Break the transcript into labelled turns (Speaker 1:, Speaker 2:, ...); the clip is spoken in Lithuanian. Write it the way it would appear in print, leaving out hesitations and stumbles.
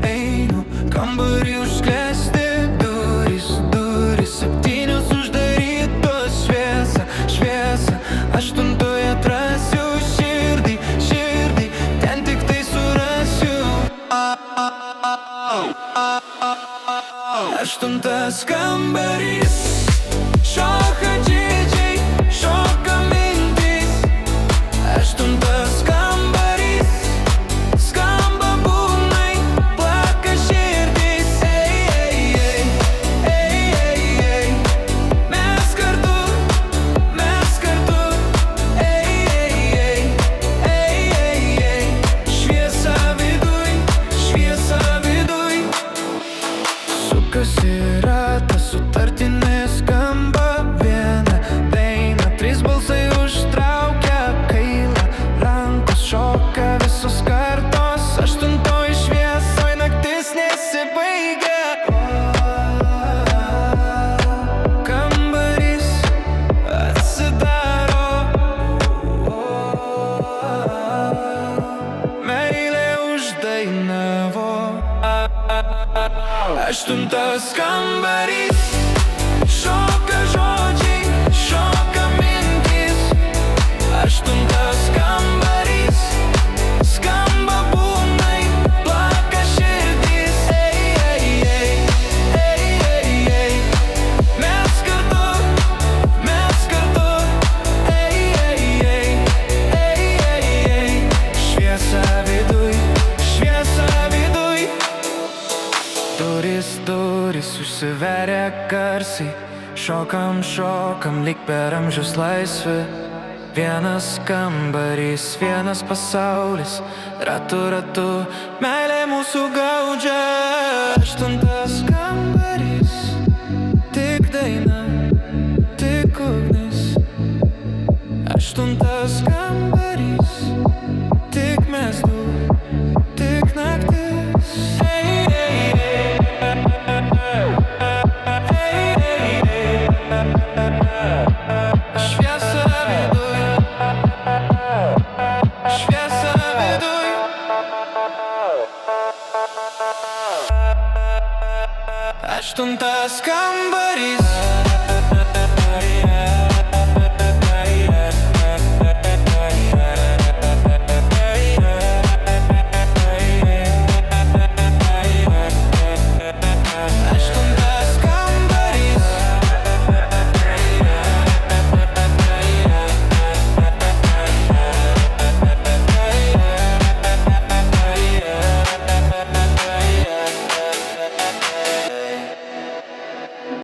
Speaker 1: Einu, kambarį užsklęsti durys, 7 uždarytos, šviesa, 8 atrasiu širdį, ten tik tai surasiu. 8 kambarys, šoka džidžiai, šoka mintys. 8 kambarys, skamba būgnai, plaka širdys. Mes kartu, šviesa viduj. Sukasi ratas, sutartinė skamba viena daina, 3 balsai užtraukia kailą, rankos šoka visos kartos. 8 šviesoj naktis nesibaigia. Kambarys atsidaro, meilė uždainavo. 8 kambarys, šoka žodžiai, šoka mintys. 8 kambarys, skamba būgnai, plaka širdys. Mes kartu, šviesa viduj. Durys užsiveria garsiai, šokam lyg per amžius laisvė. 1 kambarys, 1 pasaulis, ratu, meilė mūsų gaudžia. 8 kambarys, tik daina, tik ugnis. 8 kambarys, tik mes du, tik naktis. Šviesa viduj. 8 kambarys.